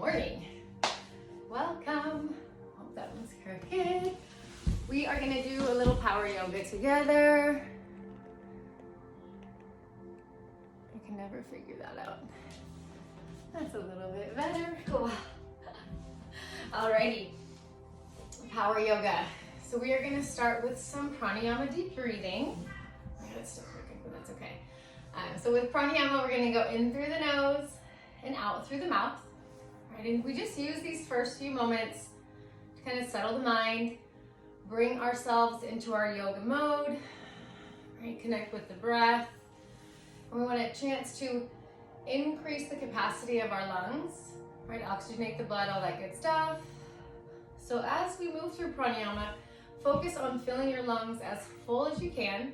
morning. Welcome. Hope that was crooked. We are going to do a little power yoga together. I can never figure that out. That's a little bit better. Cool. Alrighty. Power yoga. So we are going to start with some pranayama deep breathing. It's still crooked, but that's okay. So with pranayama, we're going to go in through the nose and out through the mouth. Right? And we just use these first few moments to kind of settle the mind, bring ourselves into our yoga mode, right? Connect with the breath. And we want a chance to increase the capacity of our lungs, right? Oxygenate the blood, all that good stuff. So as we move through pranayama, focus on filling your lungs as full as you can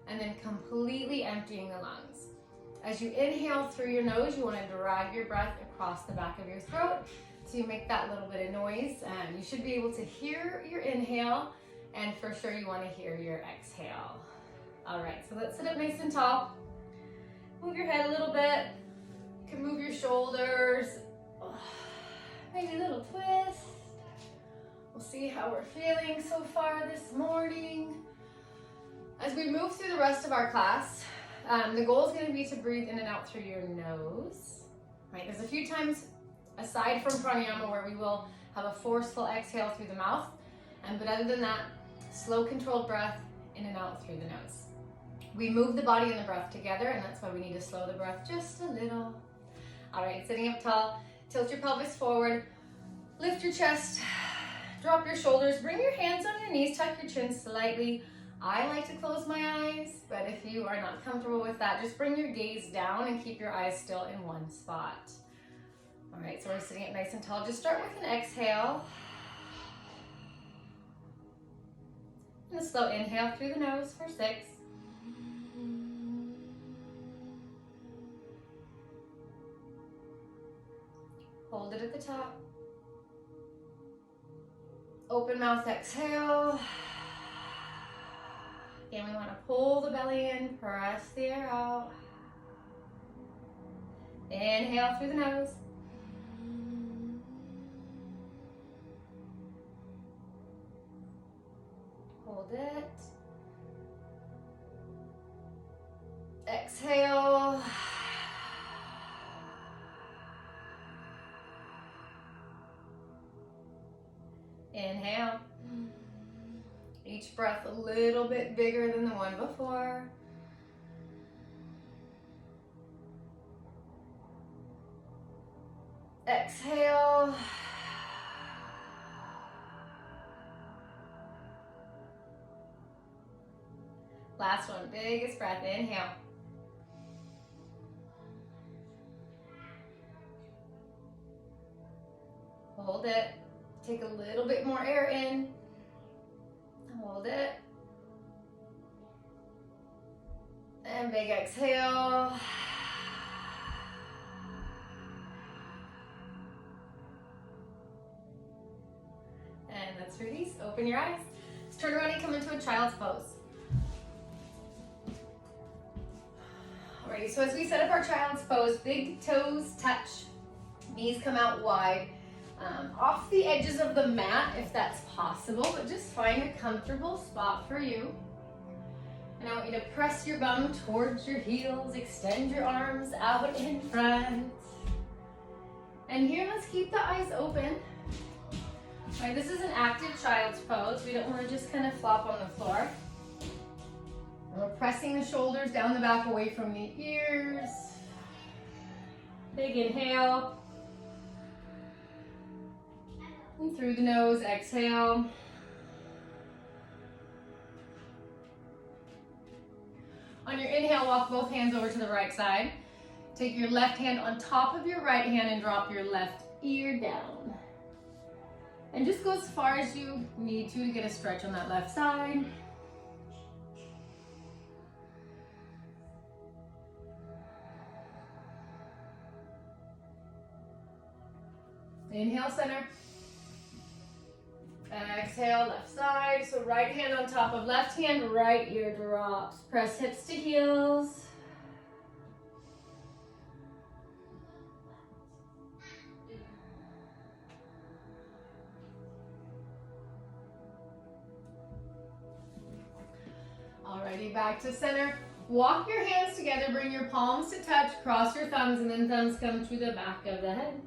and then completely emptying the lungs. As you inhale through your nose, you want to drag your breath across the back of your throat so you make that little bit of noise. You should be able to hear your inhale, and for sure you want to hear your exhale. All right, so let's sit up nice and tall. Move your head a little bit. You can move your shoulders. Maybe a little twist. We'll see how we're feeling so far this morning. As we move through the rest of our class, the goal is going to be to breathe in and out through your nose. Right? There's a few times aside from pranayama where we will have a forceful exhale through the mouth, but other than that, slow controlled breath in and out through the nose. We move the body and the breath together, and that's why we need to slow the breath just a little. All right, sitting up tall, tilt your pelvis forward, lift your chest, drop your shoulders, bring your hands on your knees, tuck your chin slightly. I like to close my eyes, but if you are not comfortable with that, just bring your gaze down and keep your eyes still in one spot. All right, so we're sitting up nice and tall. Just start with an exhale. And a slow inhale through the nose for 6. Hold it at the top. Open mouth exhale. Again, we want to pull the belly in, press the air out. Inhale through the nose. Hold it. Exhale. Inhale. Each breath a little bit bigger than the one before. Exhale. Last one, biggest breath, inhale. Hold it. Take a little bit more air in. Hold it. And big exhale. And let's release. Open your eyes. Let's turn around and come into a child's pose. Alrighty, so as we set up our child's pose, big toes touch, knees come out wide. Off the edges of the mat if that's possible, but just find a comfortable spot for you. And I want you to press your bum towards your heels, extend your arms out in front. And here, let's keep the eyes open. All right, this is an active child's pose. We don't want to just kind of flop on the floor. We're pressing the shoulders down the back away from the ears. Big inhale. And through the nose, exhale. On your inhale, walk both hands over to the right side. Take your left hand on top of your right hand and drop your left ear down. And just go as far as you need to get a stretch on that left side. Inhale, center. Exhale, left side. So right hand on top of left hand, right ear drops. Press hips to heels. back to center. Walk your hands together, bring your palms to touch, cross your thumbs, and then thumbs come to the back of the head.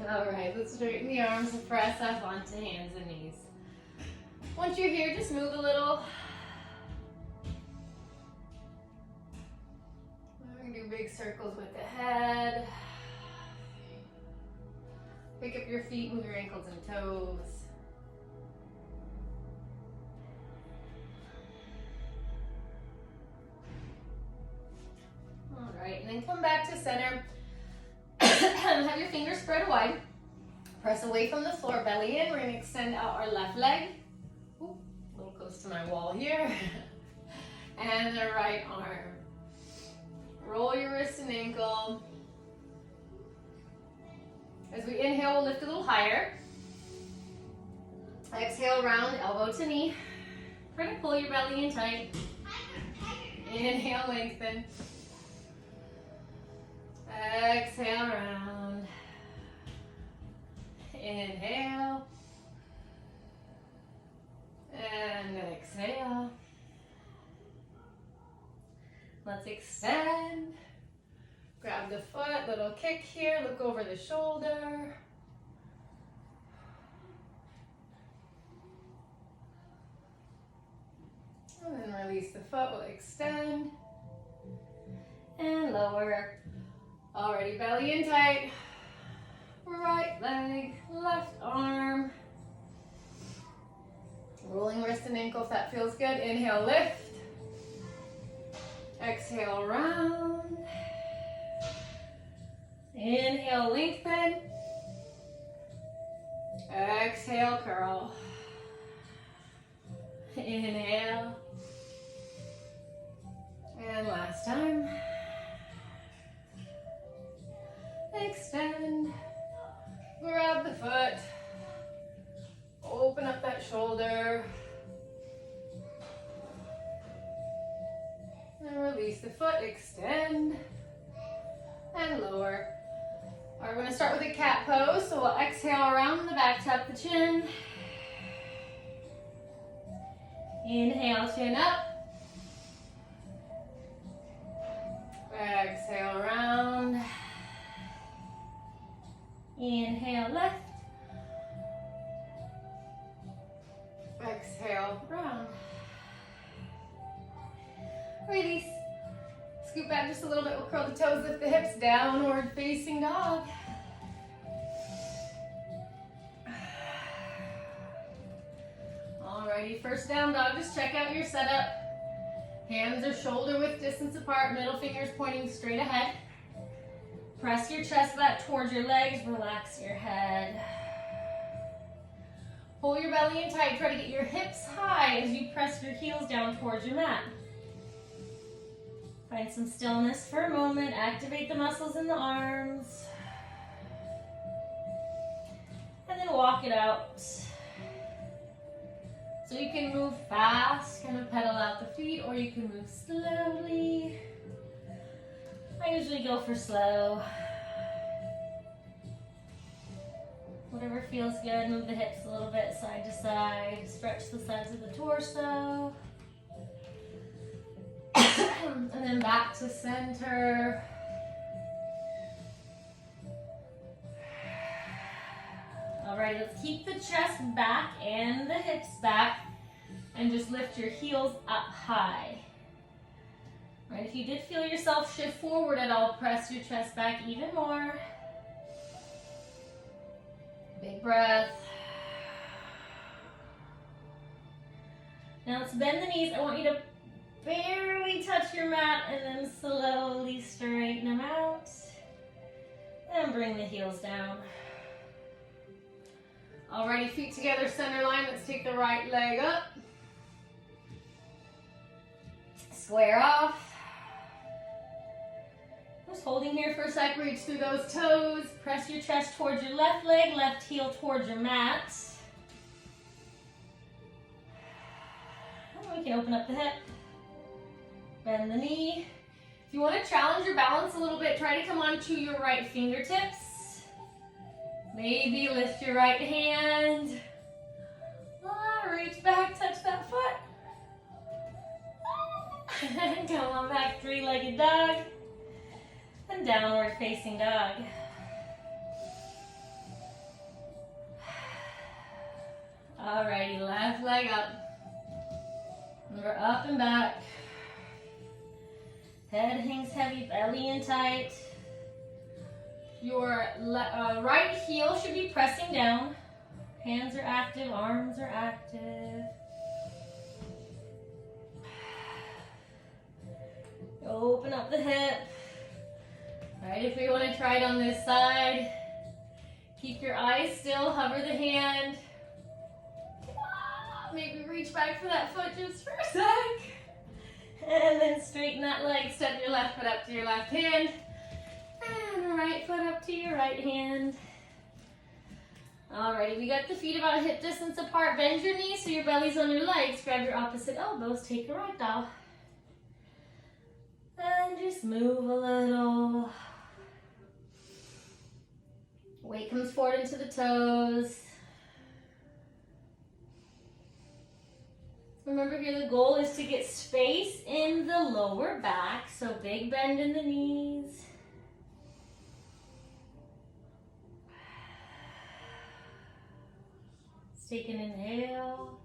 All right, let's straighten the arms and press up onto hands and knees. Once you're here, just move a little. We're gonna do big circles with the head. Pick up your feet, move your ankles and toes. All right, and then come back to center. Have your fingers spread wide. Press away from the floor, belly in. We're going to extend out our left leg. Ooh, a little close to my wall here. And the right arm. Roll your wrist and ankle. As we inhale, we'll lift a little higher. Exhale, round, elbow to knee. Try to pull your belly in tight. Inhale, lengthen. Exhale, round. Inhale. And exhale. Let's extend. Grab the foot, little kick here, look over the shoulder. And then release the foot, we'll extend. And lower. Already belly in tight. Right leg, left arm. Rolling wrist and ankle if that feels good. Inhale, lift. Exhale, round. Inhale, lengthen. Exhale, curl. Inhale. And last time. Extend. Grab the foot. Open up that shoulder. And release the foot. Extend. And lower. All right, we're going to start with a cat pose. So we'll exhale around the back, tuck the chin. Inhale, chin up. Exhale, round. Inhale, left. Exhale, round. Release. Scoot back just a little bit. We'll curl the toes, lift the hips, downward facing dog. Alrighty, first down dog. Just check out your setup. Hands are shoulder width distance apart, middle fingers pointing straight ahead. Press your chest back towards your legs, relax your head. Pull your belly in tight, try to get your hips high as you press your heels down towards your mat. Find some stillness for a moment, activate the muscles in the arms. And then walk it out. So you can move fast, kind of pedal out the feet, or you can move slowly. I usually go for slow. Whatever feels good, move the hips a little bit side to side, stretch the sides of the torso. And then back to center. All right, let's keep the chest back and the hips back and just lift your heels up high. All right, if you did feel yourself shift forward at all, press your chest back even more. Big breath. Now let's bend the knees. I want you to barely touch your mat and then slowly straighten them out. And bring the heels down. Alrighty, feet together, center line. Let's take the right leg up. Square off. Just holding here for a sec, reach through those toes. Press your chest towards your left leg, left heel towards your mat. can open up the hip, bend the knee. If you want to challenge your balance a little bit, try to come onto your right fingertips. Maybe lift your right hand. Reach back, touch that foot. Come on back, three-legged dog. And downward facing dog. Alrighty, left leg up. And we're up and back. Head hangs heavy, belly in tight. Your right heel should be pressing down. Hands are active, arms are active. Open up the hip. All right, if we want to try it on this side, keep your eyes still, hover the hand. Maybe reach back for that foot just for a sec. And then straighten that leg, step your left foot up to your left hand. And right foot up to your right hand. Alrighty, we got the feet about hip distance apart. Bend your knees so your belly's on your legs. Grab your opposite elbows, take a ragdoll. And just move a little. Weight comes forward into the toes. Remember here, the goal is to get space in the lower back, so big bend in the knees. Take an inhale.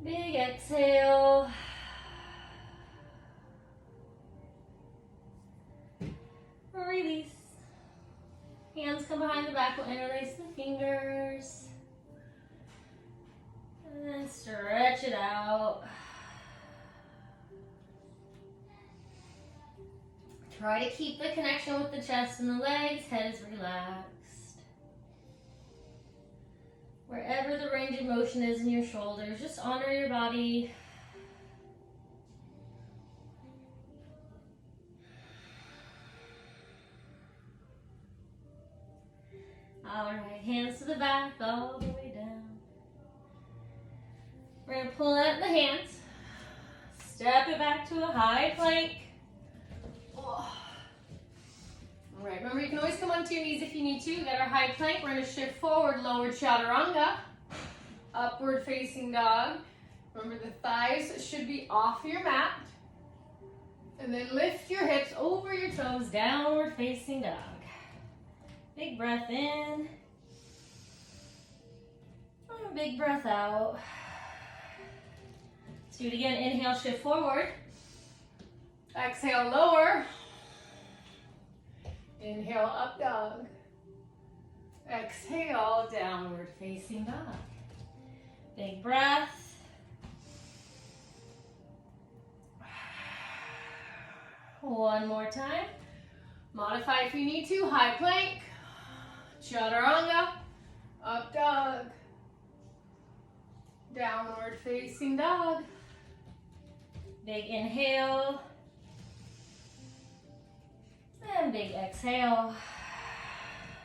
Big exhale. Release. Hands come behind the back, we'll interlace the fingers. And then stretch it out. Try to keep the connection with the chest and the legs, head is relaxed. Wherever the range of motion is in your shoulders, just honor your body. All right, hands to the back, all the way down. We're gonna plant the hands, step it back to a high plank. Oh. All right, remember you can always come onto your knees if you need to. We got our high plank. We're going to shift forward, lower chaturanga, upward facing dog. Remember the thighs should be off your mat. And then lift your hips over your toes, downward facing dog. Big breath in. And a big breath out. Let's do it again. Inhale, shift forward. Exhale, lower. Inhale, up dog. Exhale, downward facing dog. Big breath. One more time. Modify if you need to. High plank. Chaturanga. Up dog. Downward facing dog. Big inhale. And big exhale.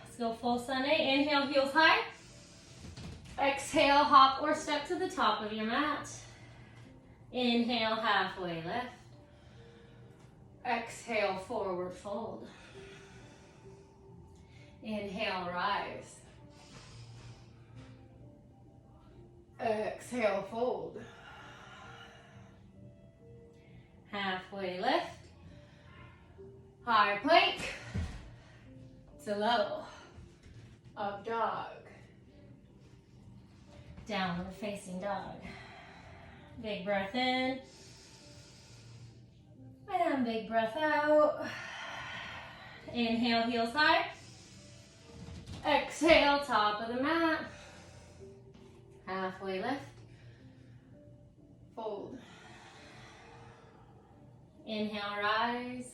Let's go full sunny. Inhale, heels high. Exhale, hop or step to the top of your mat. Inhale, halfway lift. Exhale, forward fold. Inhale, rise. Exhale, fold. Halfway lift. High plank to low, up dog, downward facing dog. Big breath in, and big breath out. Inhale, heels high. Exhale, top of the mat. Halfway lift, fold. Inhale, rise.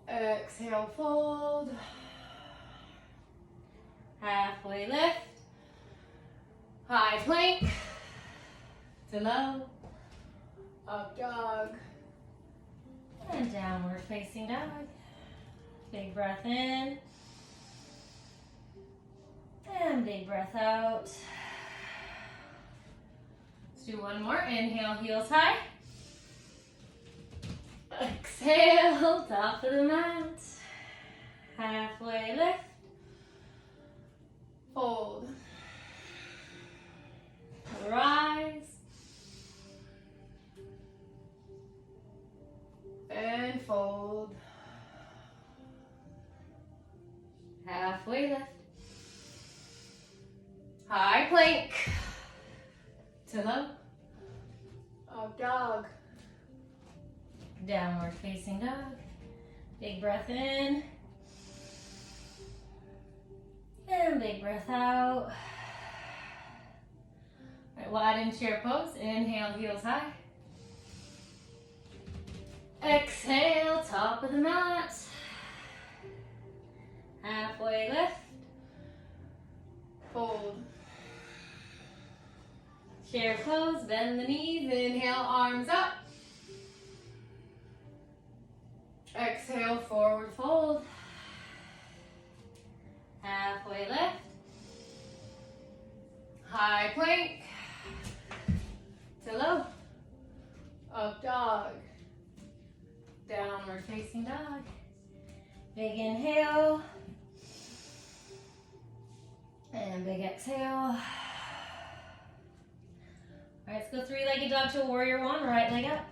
Exhale, fold. Halfway lift. High plank to low. Up dog. And downward facing dog. Big breath in. And big breath out. Let's do one more. Inhale, heels high. Exhale, top of the mat. Halfway lift. Fold. Rise. And fold. Halfway lift. High plank. To low. Up dog. Downward facing dog. Big breath in. And big breath out. All right, we'll add in chair pose. Inhale, heels high. Exhale, top of the mat. Halfway lift. Fold. Chair pose, bend the knees. Inhale, arms up. Exhale, forward fold. Halfway lift. High plank. To low. Up dog. Downward facing dog. Big inhale. And big exhale. All right, let's go three-legged dog to warrior one. Right leg up.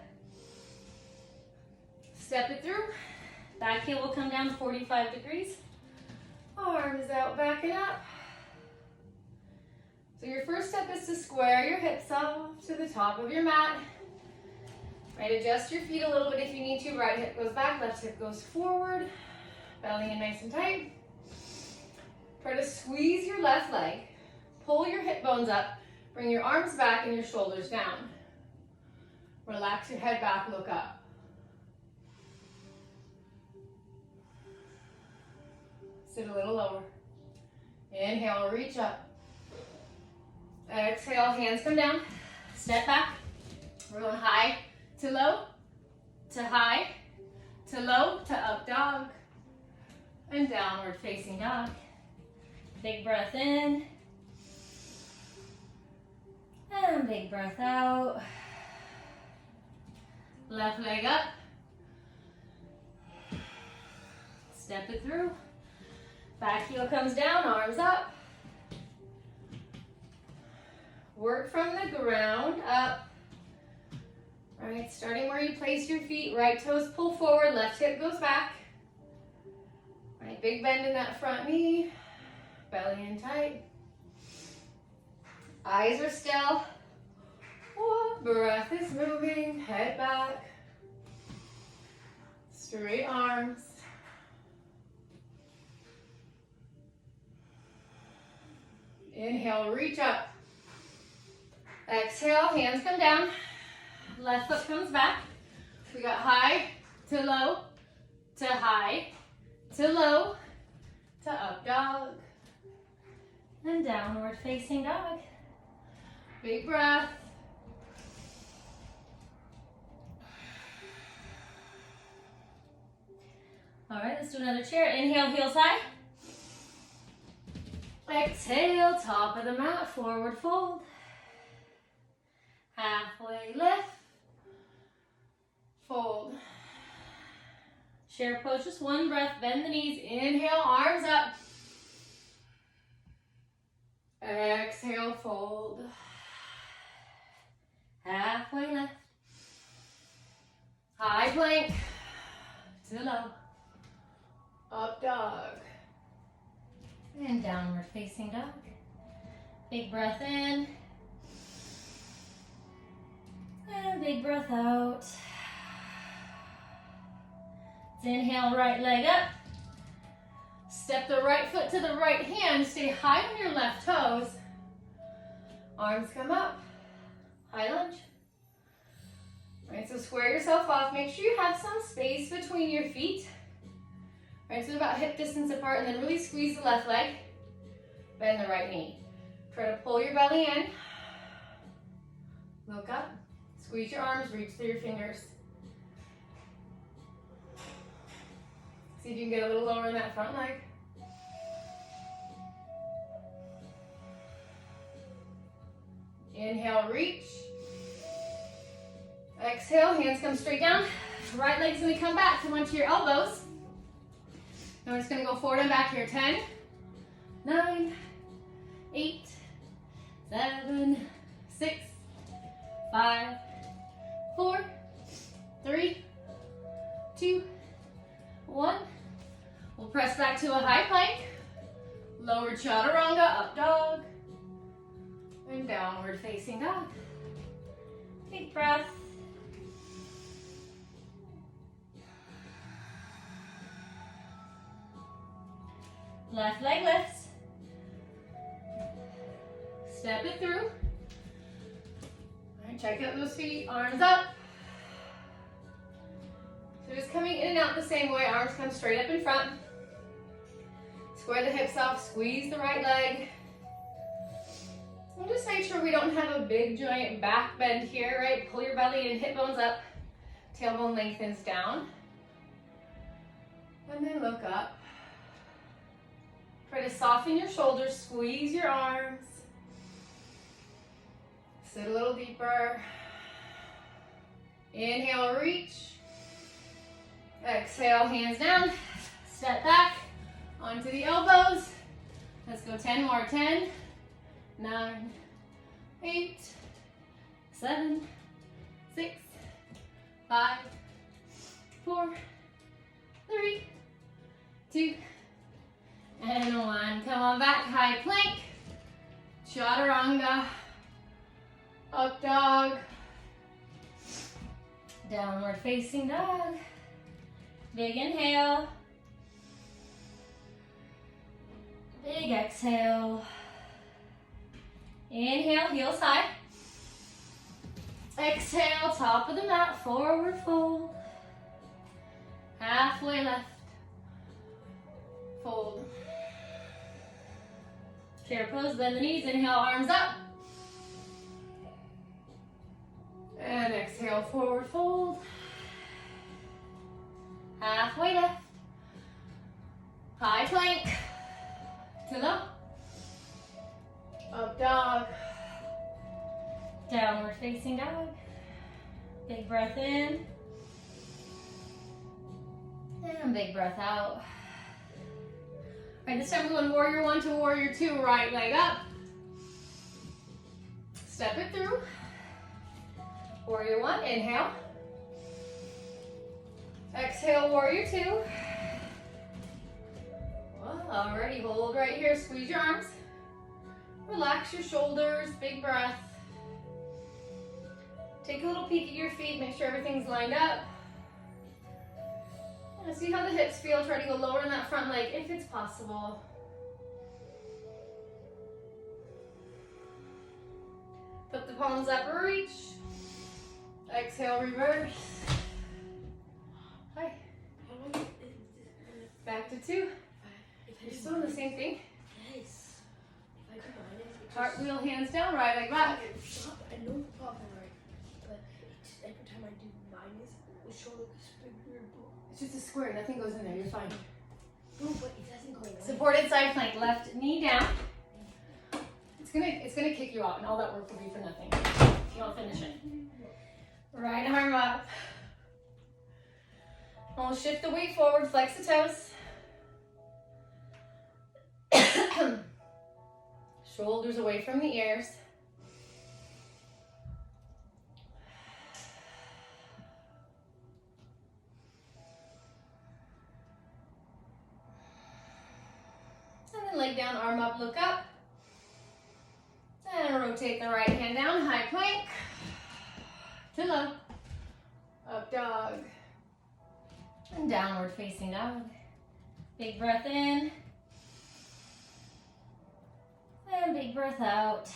Step it through. Back heel will come down 45 degrees. Arms out, back and up. So your first step is to square your hips off to the top of your mat. Right, adjust your feet a little bit if you need to. Right hip goes back, left hip goes forward. Belly in nice and tight. Try to squeeze your left leg. Pull your hip bones up. Bring your arms back and your shoulders down. Relax your head back, look up. Sit a little lower. Inhale, reach up. Exhale, hands come down. Step back. We're going high to low, to high, to low, to up dog, and downward facing dog. Big breath in, and big breath out. Left leg up. Step it through. Back heel comes down, arms up. Work from the ground up. All right, starting where you place your feet, right toes pull forward, left hip goes back. All right, big bend in that front knee, belly in tight. Eyes are still. Breath is moving, head back. Straight arms. Inhale, reach up. Exhale, hands come down. Left foot comes back. We got high to low, to high, to low, to up dog, and downward facing dog. Big breath. All right, let's do another chair. Inhale, heels high. Exhale, top of the mat, forward fold. Halfway lift. Fold. Chair pose, just one breath, bend the knees. Inhale, arms up. Exhale, fold. Halfway lift. High plank to low. Up dog. And downward facing dog. Big breath in. And big breath out. Let's inhale, right leg up. Step the right foot to the right hand. Stay high on your left toes. Arms come up. High lunge. All right, so square yourself off. Make sure you have some space between your feet. All right, so about hip distance apart, and then really squeeze the left leg. Bend the right knee. Try to pull your belly in. Look up. Squeeze your arms, reach through your fingers. See if you can get a little lower in that front leg. Inhale, reach. Exhale, hands come straight down. Right leg's gonna come back, come onto your elbows. And we're just gonna go forward and back here. 10, 9, 8, 7, 6, 5, 4, 3, 2, 1. We'll press back to a high plank. Lower chaturanga, up dog. And downward facing dog. Big breath. Left leg lifts. Step it through. All right, check out those feet, arms up. So just coming in and out the same way, arms come straight up in front. Square the hips off, squeeze the right leg. And just make sure we don't have a big giant back bend here, right? Pull your belly and hip bones up, tailbone lengthens down. And then look up. Try to soften your shoulders, squeeze your arms. Sit a little deeper. Inhale, reach. Exhale, hands down. Step back onto the elbows. Let's go 10 more. 10, 9, 8, 7, 6, 5, 4, 3, 2, and 1. Come on back, high plank, chaturanga, up dog, downward facing dog. Big inhale, big exhale. Inhale, heels high. Exhale, top of the mat, forward fold. Halfway left, fold. Chair pose, bend the knees, inhale, arms up. And exhale, forward fold. Halfway left. High plank. To low. Up dog. Downward facing dog. Big breath in. And big breath out. All right, this time we're going warrior 1 to warrior 2. Right leg up. Step it through. Warrior 1, inhale. Exhale, warrior 2. Well, already hold right here. Squeeze your arms. Relax your shoulders. Big breath. Take a little peek at your feet. Make sure everything's lined up. And see how the hips feel. Try to go lower in that front leg if it's possible. Put the palms up, reach. Exhale, reverse. Hi. Back to 2. You're still doing the same thing. Yes. If I do minus, Cartwheel, hands down, right leg back. I know the problem, right? But it's every time I do minus, the shoulder is bigger. It's just a square, nothing goes in there, you're fine. No, but it doesn't go away. Supported side plank, left knee down. It's gonna kick you out, and all that work will be for nothing if you don't finish it. Right arm up. We'll shift the weight forward, flex the toes. Shoulders away from the ears. And then leg down, arm up, look up. And rotate the right hand down, high plank. To low. Up dog. And downward facing dog. Big breath in. And big breath out.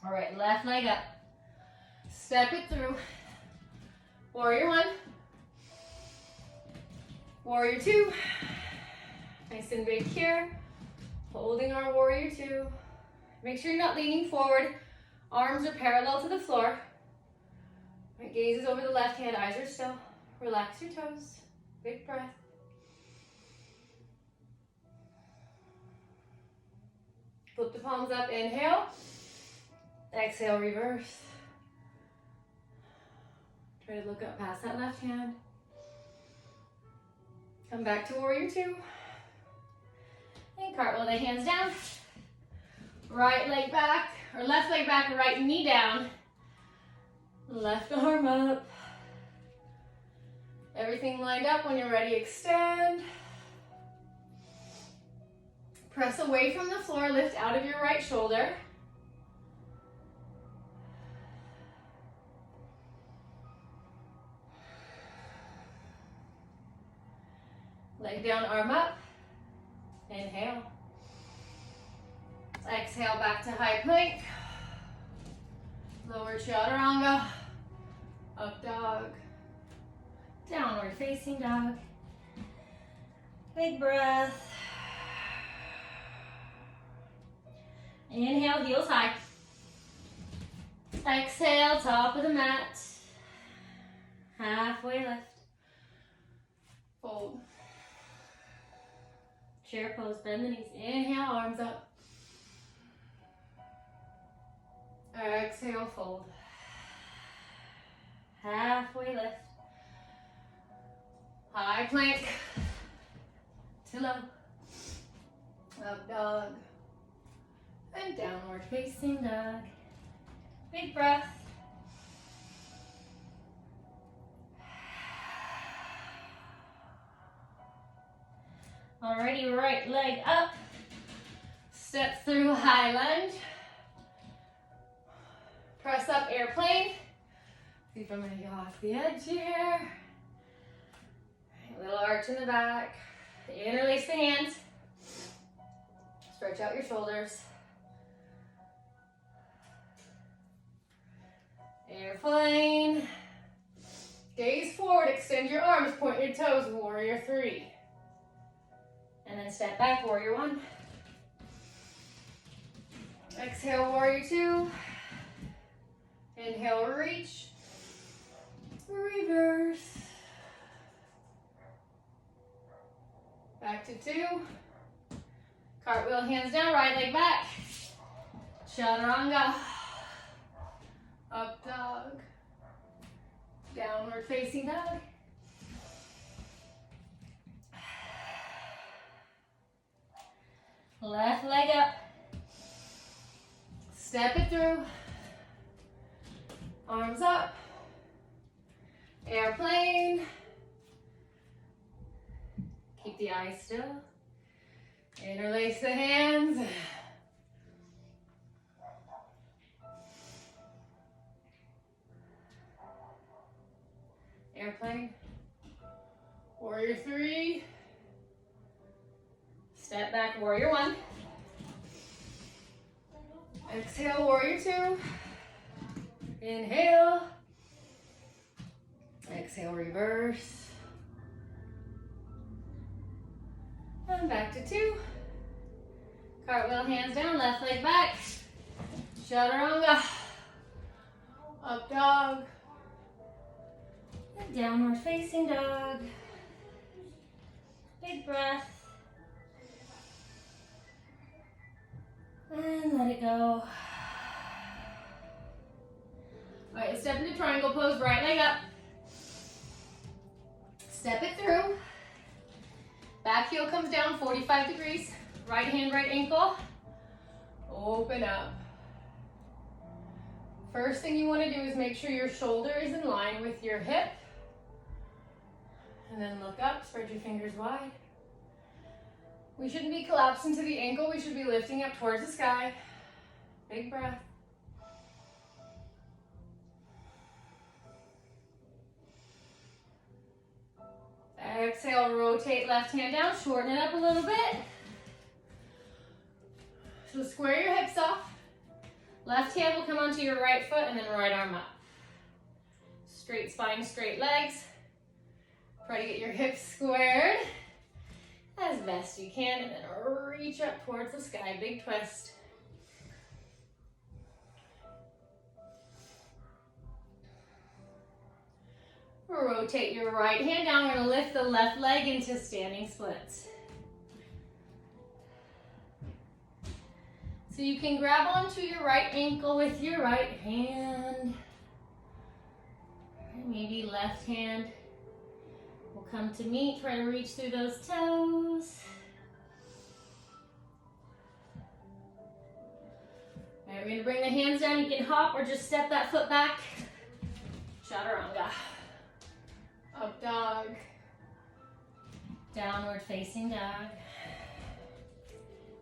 All right, left leg up. Step it through. Warrior 1. Warrior 2. Nice and big here. Holding our warrior 2. Make sure you're not leaning forward. Arms are parallel to the floor. Right, gaze is over the left hand, eyes are still. Relax your toes. Big breath. Put the palms up, inhale. Exhale, reverse. Try to look up past that left hand. Come back to warrior two. And cartwheel the hands down. Right leg back, or left leg back, right knee down. Left arm up. Everything lined up. When you're ready, extend. Press away from the floor, lift out of your right shoulder. Leg down, arm up. Inhale. Exhale, back to high plank. Lower chaturanga. Up dog. Downward facing dog. Big breath. Inhale, heels high. Exhale, top of the mat. Halfway lift. Fold. Chair pose, bend the knees. Inhale, arms up. Exhale, fold. Halfway lift. High plank. To low. Up dog. And downward facing dog. Big breath. Alrighty, right leg up. Step through high lunge. Press up airplane. See if I'm gonna go off the edge here. Little arch in the back. Interlace the hands. Stretch out your shoulders. Airplane. Gaze forward, extend your arms, point your toes, warrior three. And then step back, warrior one. Exhale, warrior two. Inhale, reach. Reverse. Back to two. Cartwheel, hands down, right leg back. Chaturanga. Up dog. Downward facing dog. Left leg up. Step it through. Arms up. Airplane. Keep the eyes still. Interlace the hands. Airplane. Warrior three. Step back, warrior one. Exhale, warrior two. Inhale. Exhale, reverse. And back to two. Cartwheel, hands down, left leg back. Chaturanga. Up dog. And downward facing dog. Big breath. And let it go. All right, step into triangle pose, right leg up. Step it through. Back heel comes down 45 degrees. Right hand, right ankle. Open up. First thing you want to do is make sure your shoulder is in line with your hip. And then look up, spread your fingers wide. We shouldn't be collapsing to the ankle. We should be lifting up towards the sky. Big breath. Exhale, rotate left hand down, shorten it up a little bit. So square your hips off. Left hand will come onto your right foot and then right arm up. Straight spine, straight legs. Try to get your hips squared as best you can and then reach up towards the sky, big twist. Rotate your right hand down. We're going to lift the left leg into standing splits. So So you can grab onto your right ankle with your right hand. And maybe left hand will come to meet. Try to reach through those toes. All right, we're gonna bring the hands down. You can hop or just step that foot back. Chaturanga. Up dog. Downward facing dog.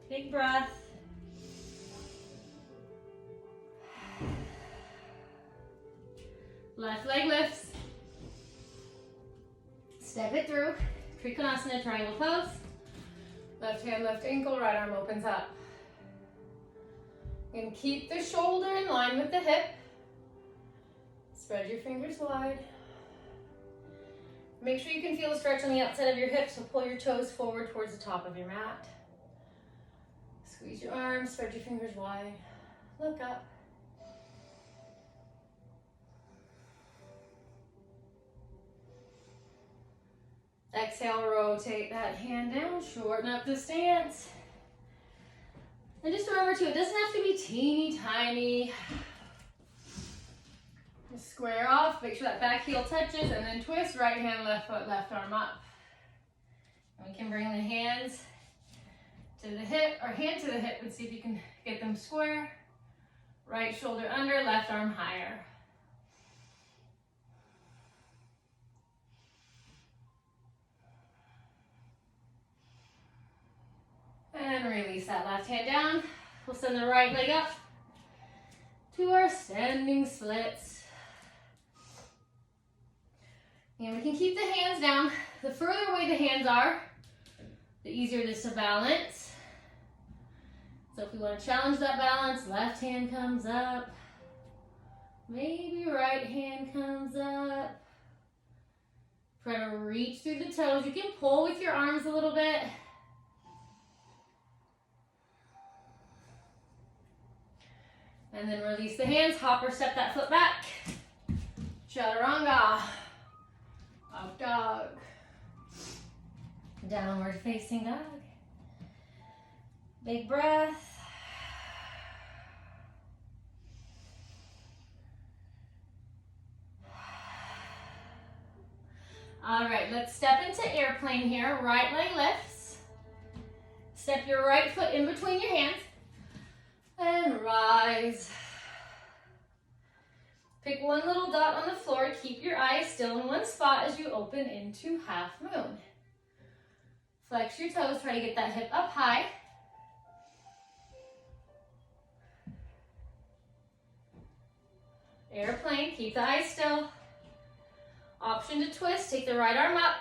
Big breath. Left leg lifts. Step it through. Trikonasana, triangle pose. Left hand, left ankle, right arm opens up. And keep the shoulder in line with the hip. Spread your fingers wide. Make sure you can feel a stretch on the outside of your hips, so pull your toes forward towards the top of your mat. Squeeze your arms, spread your fingers wide. Look up. Exhale, rotate that hand down, shorten up the stance. And just remember too, it doesn't have to be teeny tiny. Just square off, make sure that back heel touches, and then twist, right hand, left foot, left arm up. And we can bring the hands to the hip, or hand to the hip, and see if you can get them square. Right shoulder under, left arm higher. And release that left hand down. We'll send the right leg up to our standing splits. And we can keep the hands down. The further away the hands are, the easier it is to balance. So if we want to challenge that balance, left hand comes up. Maybe right hand comes up. Try to reach through the toes. You can pull with your arms a little bit. And then release the hands, hop or step that foot back. Chaturanga. Up dog. Downward facing dog. Big breath. All right, let's step into airplane here. Right leg lifts. Step your right foot in between your hands. And rise. Pick one little dot on the floor. Keep your eyes still in one spot as you open into half moon. Flex your toes. Try to get that hip up high. Airplane. Keep the eyes still. Option to twist. Take the right arm up.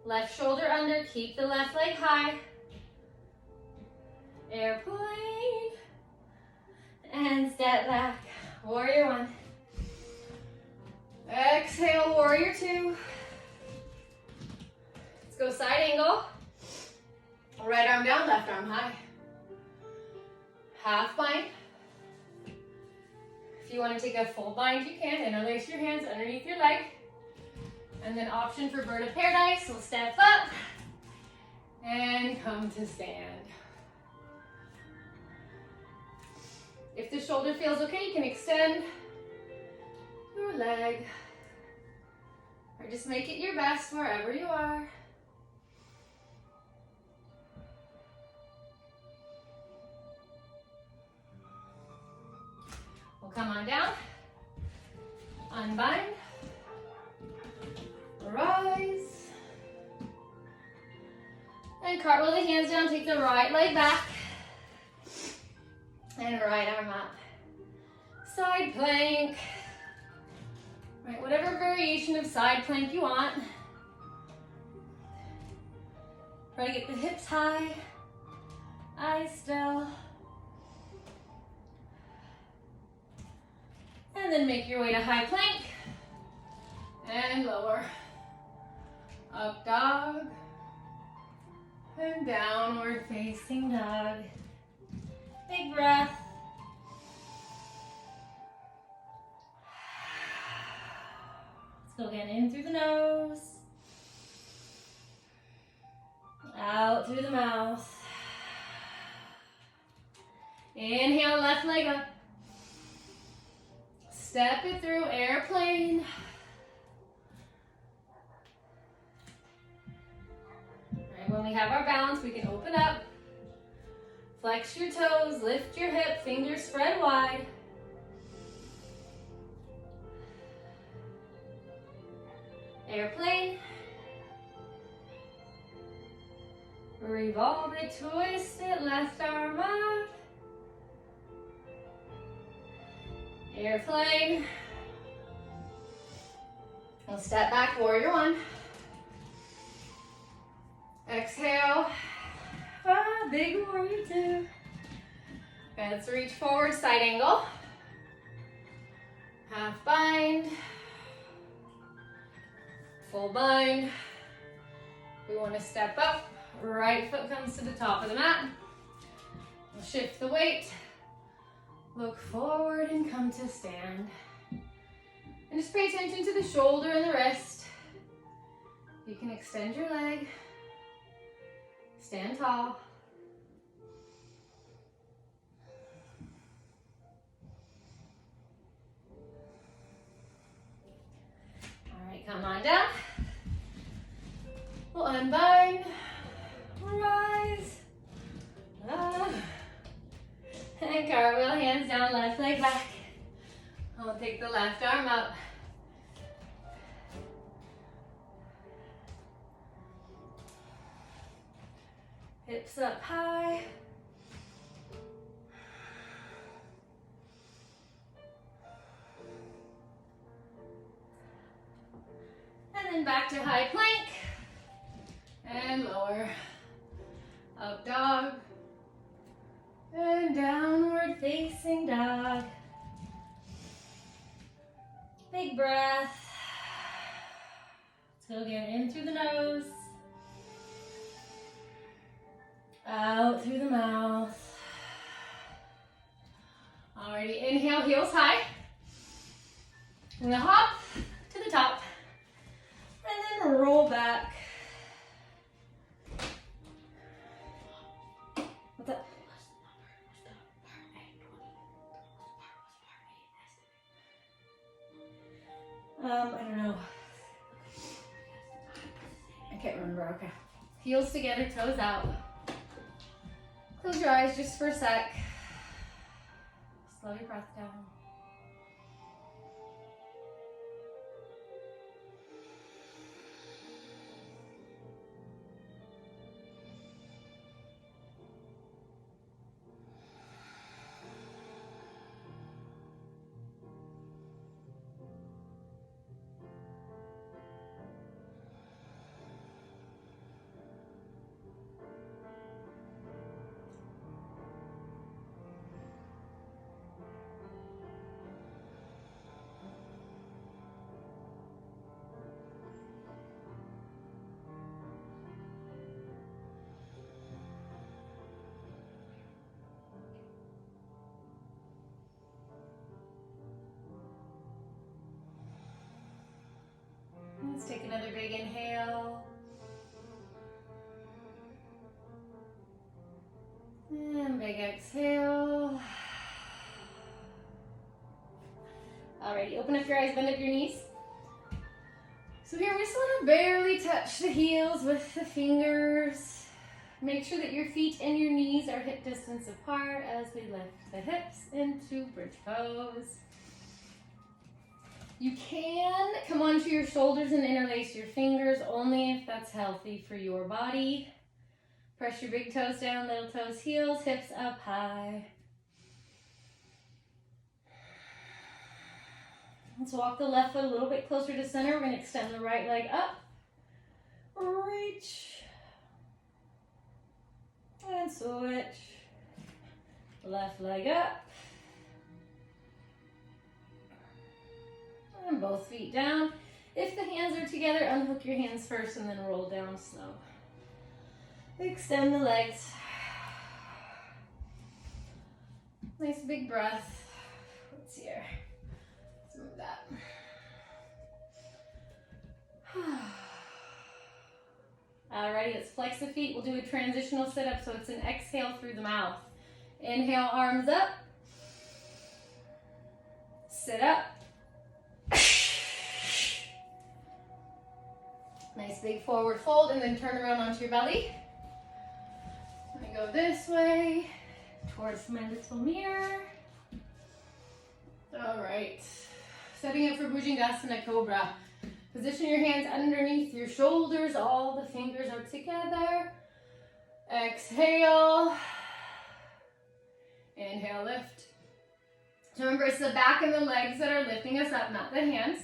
Left shoulder under. Keep the left leg high. Airplane. And step back. Warrior one. Exhale, warrior two. Let's go side angle. Right arm down, left arm high. Half bind. If you want to take a full bind, you can. Interlace your hands underneath your leg. And then option for bird of paradise. We'll step up and come to stand. If the shoulder feels okay, you can extend your leg. Or just make it your best wherever you are. We'll come on down. Unbind. Rise. And cartwheel the hands down. Take the right leg back. And right arm up. Side plank. Right, whatever variation of side plank you want. Try to get the hips high. Eyes still. And then make your way to high plank. And lower. Up dog. And downward facing dog. Big breath. Let's go again, in through the nose. Out through the mouth. Inhale, left leg up. Step it through, airplane. All right, when we have our balance, we can open up. Flex your toes, lift your hip, fingers spread wide. Airplane. Revolve it, twist it, left arm up. Airplane. We'll step back, warrior one. Exhale. Big warrior two. Okay, let's reach forward, side angle. Half bind. Full bind. We want to step up. Right foot comes to the top of the mat. We'll shift the weight. Look forward and come to stand. And just pay attention to the shoulder and the wrist. You can extend your leg. Stand tall. All right, come on down. We'll unbind. Rise. And cartwheel, hands down, left leg back. I'll take the left arm up. Hips up high. And then back to high plank. And lower. Up dog. And downward facing dog. Big breath. Let's go again, in through the nose. Out through the mouth. Alrighty, inhale, heels high. I'm gonna hop to the top. And then roll back. What's up? I don't know. I can't remember, okay. Heels together, toes out. Close your eyes just for a sec. Slow your breath down. Let's take another big inhale. And big exhale. Alrighty, open up your eyes, bend up your knees. So here we just want to barely touch the heels with the fingers. Make sure that your feet and your knees are hip distance apart as we lift the hips into bridge pose. You can come onto your shoulders and interlace your fingers only if that's healthy for your body. Press your big toes down, little toes, heels, hips up high. Let's walk the left foot a little bit closer to center. We're going to extend the right leg up. Reach. And switch. Left leg up. And both feet down. If the hands are together, unhook your hands first and then roll down slow. Extend the legs. Nice big breath. Let's see here. Let's move that. Alrighty, let's flex the feet. We'll do a transitional sit-up, so it's an exhale through the mouth. Inhale, arms up. Sit up. Nice big forward fold and then turn around onto your belly. I'm gonna go this way towards my little mirror. All right, setting up for Bhujangasana Cobra. Position your hands underneath your shoulders. All the fingers are together. Exhale. Inhale, lift. So remember, it's the back and the legs that are lifting us up, not the hands.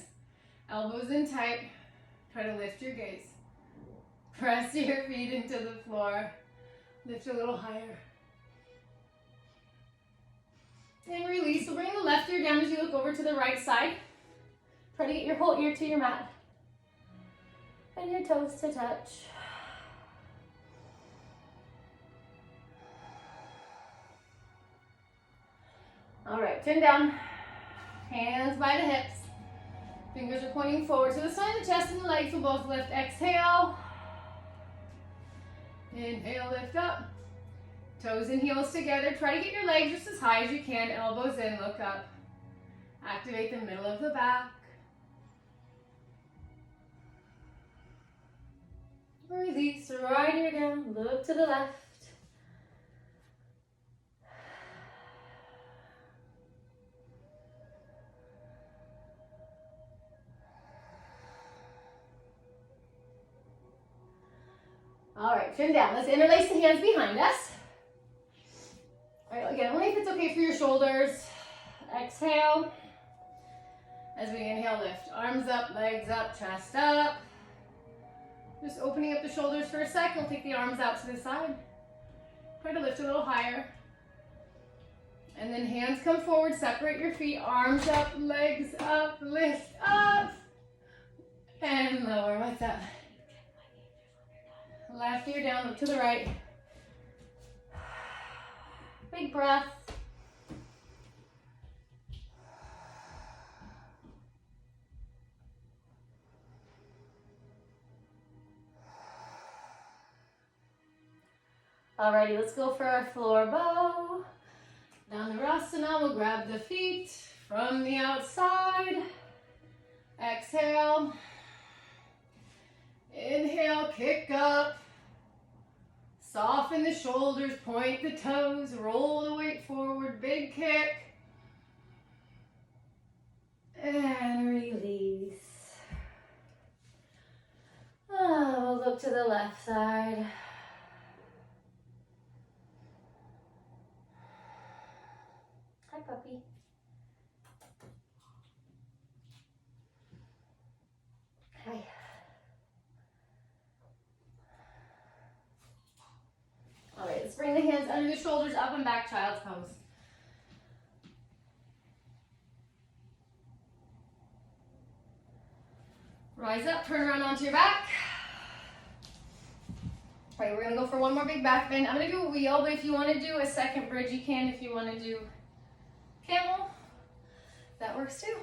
Elbows in tight. Try to lift your gaze. Press your feet into the floor. Lift a little higher. And release. So bring the left ear down as you look over to the right side. Try to get your whole ear to your mat. And your toes to touch. All right, chin down. Hands by the hips. Fingers are pointing forward. So the side of the chest and the legs will both lift. Exhale. Inhale, lift up. Toes and heels together. Try to get your legs just as high as you can. Elbows in, look up. Activate the middle of the back. Release, right ear down, look to the left. All right, chin down. Let's interlace the hands behind us. All right, again, only if it's okay for your shoulders. Exhale. As we inhale, lift. Arms up, legs up, chest up. Just opening up the shoulders for a sec. We'll take the arms out to the side. Try to lift a little higher. And then hands come forward, separate your feet, arms up, legs up, lift up. And lower, what's that? Left ear down, look to the right. Big breath. Alrighty, let's go for our floor bow. Dhanurasana, we'll grab the feet from the outside. Exhale. Inhale, kick up. Soften the shoulders, point the toes, roll the weight forward, big kick. And release. We'll look to the left side. Hi, puppy. Hi. All right, let's bring the hands under the shoulders, up and back, child's pose. Rise up, turn around onto your back. All right, we're gonna go for one more big back bend. I'm gonna do a wheel, but if you wanna do a second bridge, you can. If you wanna do camel, that works too.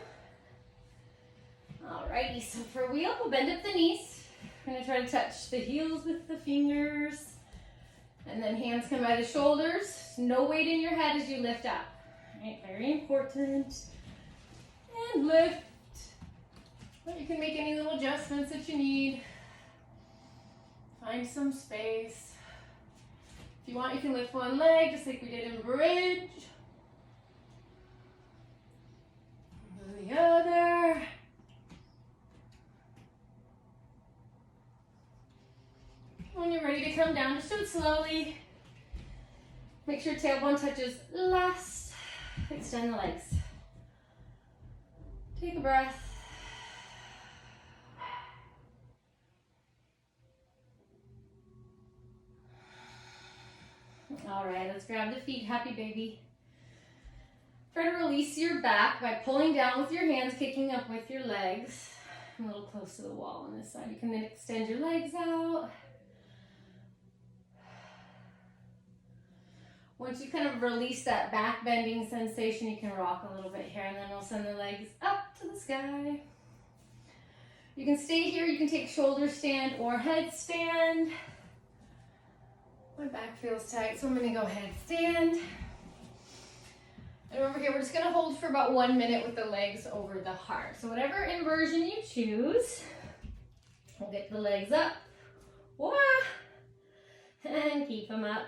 Alrighty, so for a wheel, we'll bend up the knees. We're gonna try to touch the heels with the fingers. And then hands come by the shoulders. No weight in your head as you lift up. All right, very important. And lift. You can make any little adjustments that you need. Find some space. If you want, you can lift one leg, just like we did in bridge. And the other. When you're ready to come down, just do it slowly. Make sure tailbone touches last. Extend the legs. Take a breath. All right, let's grab the feet, happy baby. Try to release your back by pulling down with your hands, kicking up with your legs. I'm a little close to the wall on this side. You can then extend your legs out. Once you kind of release that back bending sensation, you can rock a little bit here, and then we'll send the legs up to the sky. You can stay here, you can take shoulder stand or headstand. My back feels tight, so I'm gonna go headstand. And over here, we're just gonna hold for about 1 minute with the legs over the heart. So whatever inversion you choose, we'll get the legs up. Wah! And keep them up.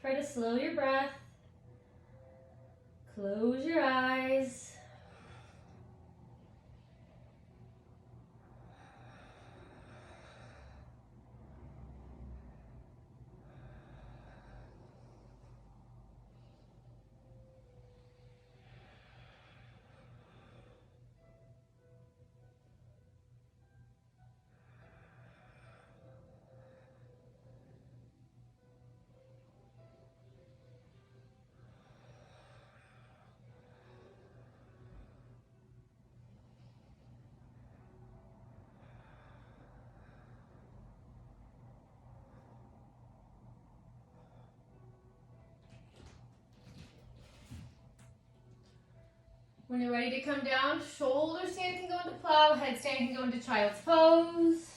Try to slow your breath. Close your eyes. When you're ready to come down, shoulder stand can go into plow, headstand can go into child's pose.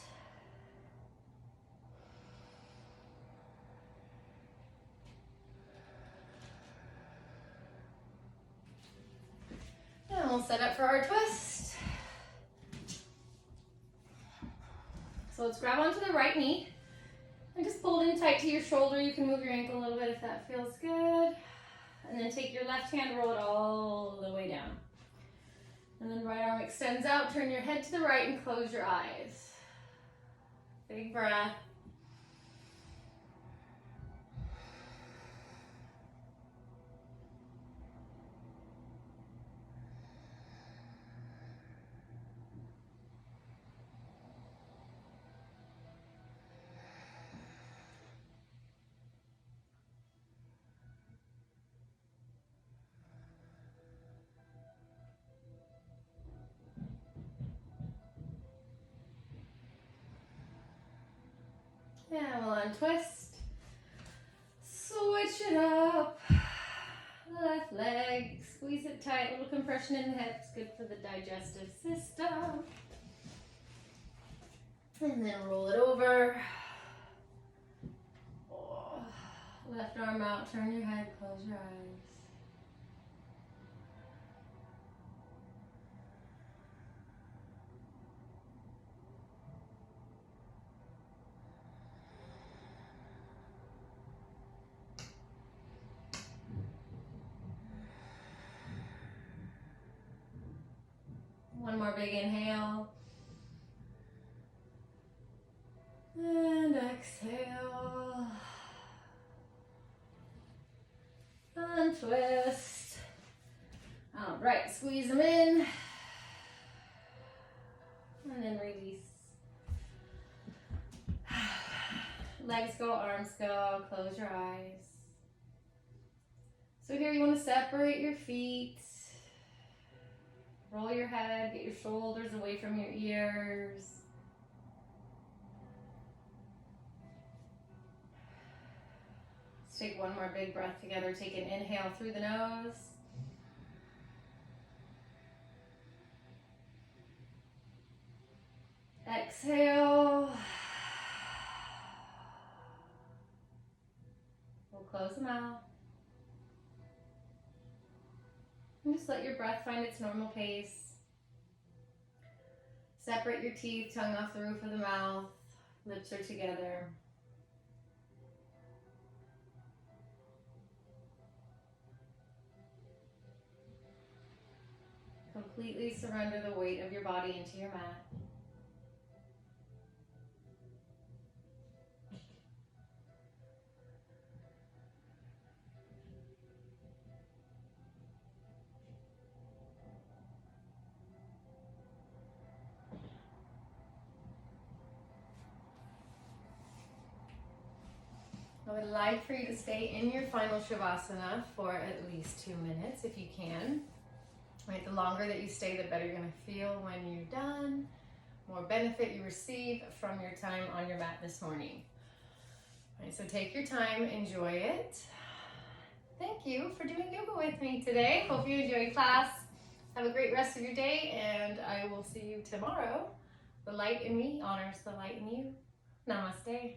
And we'll set up for our twist. So let's grab onto the right knee and just pull it in tight to your shoulder. You can move your ankle a little bit if that feels good. And then take your left hand, roll it all the way down. And then right arm extends out, turn your head to the right and close your eyes. Big breath. And we'll untwist. Switch it up. Left leg, squeeze it tight, little compression in the hips, good for the digestive system. And then roll it over. Oh, left arm out, turn your head, close your eyes. One more big inhale. And exhale. Untwist. All right, squeeze them in. And then release. Legs go, arms go, close your eyes. So here you want to separate your feet. Roll your head, get your shoulders away from your ears. Let's take one more big breath together. Take an inhale through the nose. Exhale. We'll close them out. And just let your breath find its normal pace. Separate your teeth, tongue off the roof of the mouth. Lips are together. Completely surrender the weight of your body into your mat. I would like for you to stay in your final Shavasana for at least 2 minutes if you can. Right, the longer that you stay, the better you're going to feel when you're done. More benefit you receive from your time on your mat this morning. Right, so take your time, enjoy it. Thank you for doing yoga with me today. Hope you enjoy class. Have a great rest of your day, and I will see you tomorrow The light in me honors the light in you. Namaste.